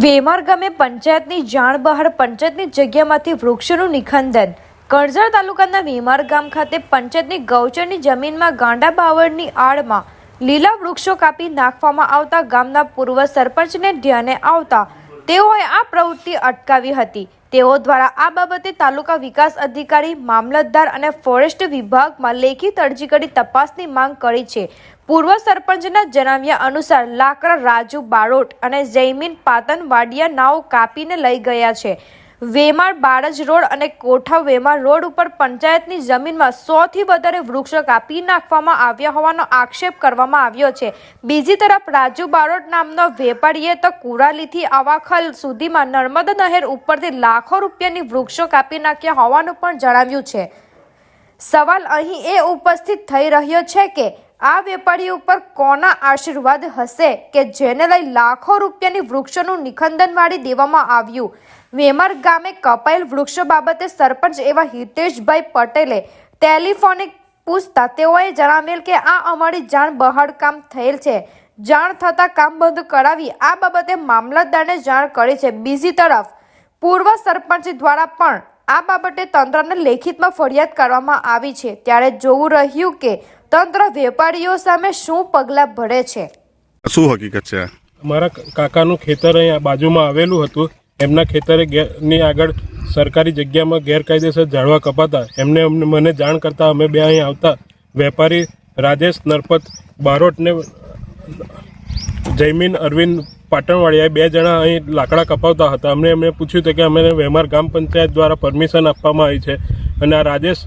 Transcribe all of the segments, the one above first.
વેમર ગામે પંચાયતની જાણ બહાર પંચાયતની જગ્યામાંથી વૃક્ષોનું નિખંદન। કરજણ તાલુકાના વેમર ગામ ખાતે પંચાયતની ગૌચરની જમીનમાં ગાંડા બાવળની આડમાં લીલા વૃક્ષો કાપી નાખવામાં આવતા ગામના પૂર્વ સરપંચને ધ્યાને આવતા તેઓએ આ પ્રવૃત્તિ અટકાવી હતી। તેઓ દ્વારા આ બાબતે તાલુકા વિકાસ અધિકારી, મામલતદાર અને ફોરેસ્ટ વિભાગમાં લેખિત અરજી કરી તપાસની માંગ કરી છે। પૂર્વ સરપંચના જણાવ્યા અનુસાર લાકડા રાજુ બારોટ અને જયમીન પાતન વાડિયા નાવ કાપીને લઈ ગયા છે। વેમાર બારજ રોડ અને કોઠા વેમાર રોડ ઉપર પંચાયતની જમીનમાં 100 થી વધારે વૃક્ષો કાપી નાખવામાં આવ્યા હોવાનો આક્ષેપ કરવામાં આવ્યો છે। બીજી તરફ રાજુ બારોટ નામનો વેપારીએ તો કુરાલીથી આવાખલ સુધીમાં નર્મદા નહેર ઉપરથી લાખો રૂપિયાની વૃક્ષો કાપી નાખ્યા હોવાનું પણ જણાવ્યું છે। સવાલ અહીં એ ઉપસ્થિત થઈ રહ્યો છે કે આ વેપારી ઉપર કોના આશીર્વાદ હશે કે જેને લઈ લાખો રૂપિયાની વૃક્ષોનું નિખંદન વાળી દેવામાં આવ્યું। વેમર ગામે કપાયેલ વૃક્ષો બાબતે સરપંચ એવા હિતેશભાઈ પટેલે ટેલિફોનિક પૂછતા તેઓએ જણાવેલ કે આ અમારી જાણ બહાર કામ થયેલ છે। જાણ થતાં કામ બંધ કરાવી આ બાબતે મામલતદારને જાણ કરી છે। બીજી તરફ પૂર્વ સરપંચ દ્વારા પણ આ બાબતે તંત્રને લેખિતમાં ફરિયાદ કરવામાં આવી છે। ત્યારે જોવું રહ્યું કે તંત્ર વેપારીઓ સામે શું પગલાં ભરે છે। શું હકીકત છે? મારા કાકાનું ખેતર અહીંયા બાજુમાં આવેલું હતું। એમના ખેતરે ની આગળ સરકારી જગ્યામાં ગેરકાયદેસર ઝાડવા કપાતા એમને મને જાણ કરતા અમે બે અહીં આવતા વેપારી રાજેશ નરપત બારોટને જયમીન અરવિંદ પાટણવાડિયા બે જણા અહીં લાકડા કપાવતા હતા। એમને પૂછ્યું હતું કે અમે વેમર ગામ પંચાયત દ્વારા પરમિશન આપવામાં આવી છે અને આ રાજેશ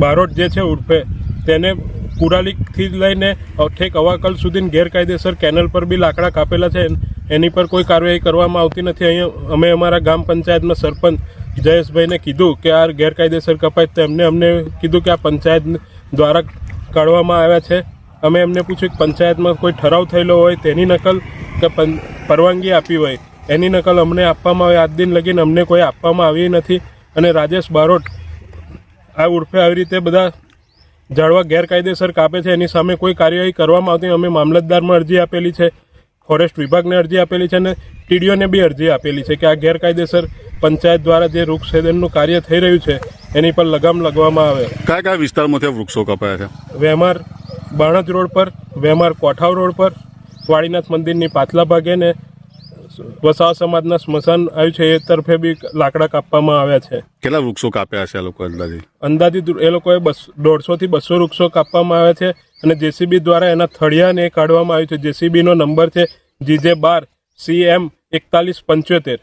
બારોટ જે છે ઉર્ફે તેને કુરાલીથી લઈને ઠેક અવાકલ સુધી ગેરકાયદેસર કેનલ પર બી લાકડા કાપેલા છે। એની પર કોઈ કાર્યવાહી કરવામાં આવતી નથી। અહીંયા અમે અમારા ગામ પંચાયતના સરપંચ જયેશભાઈને કીધું કે આ ગેરકાયદેસર કપાય તો અમને કીધું કે આ પંચાયત દ્વારા કાઢવામાં આવ્યા છે। અમે એમને પૂછ્યું કે પંચાયતમાં કોઈ ઠરાવ થયેલો હોય તેની નકલ કે પરવાનગી આપી હોય એની નકલ અમને આપવામાં આવે। આજ દિન લગીને અમને કોઈ આપવામાં આવી નથી અને રાજેશ બારોટ આ ઉર્ફે આવી રીતે બધા ઝાડવા ગેરકાયદેસર કાપે છે એની સામે કોઈ કાર્યવાહી કરવામાં આવતી। અમે મામલતદારમાં અરજી આપેલી છે, ફોરેસ્ટ વિભાગને અરજી આપેલી છે અને ટીડીઓને બી અરજી આપેલી છે કે આ ગેરકાયદેસર પંચાયત દ્વારા જે વૃક્ષ છેદનનું કાર્ય થઈ રહ્યું છે એની પર લગામ લગાવવામાં આવે। કયા કયા વિસ્તારમાંથી વૃક્ષો કપાયા છે? વેમાર બાણજ રોડ પર, વેમાર કોઠાવ રોડ પર, વાડીનાથ મંદિરની પાછલા ભાગે ને વસાવા સમાજના સ્મશાન આવ્યું છે એ તરફે બી લાકડા કાપવામાં આવ્યા છે। કેટલા વૃક્ષો કાપ્યા છે આ લોકો અંદાજિત એ લોકોએ 150 થી 200 વૃક્ષો કાપવામાં આવ્યા છે અને જેસીબી દ્વારા એના થળિયાને કાઢવામાં આવ્યું છે। જેસીબીનો નંબર છે GJ12 CM 4175।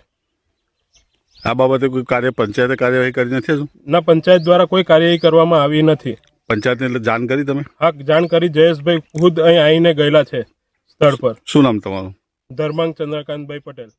આ બાબતે કોઈ પંચાયતે કાર્યવાહી કરી નથી? ના, પંચાયત દ્વારા કોઈ કાર્યવાહી કરવામાં આવી નથી। પંચાયતને જાણ કરી તમે? હા, જાણ કરી। જયેશભાઈ ખુદ અહીં આવીને ગયેલા છે સ્થળ પર। શું નામ તમારું? ધર્માંગ ચંદ્રકાંતભાઈ પટેલ।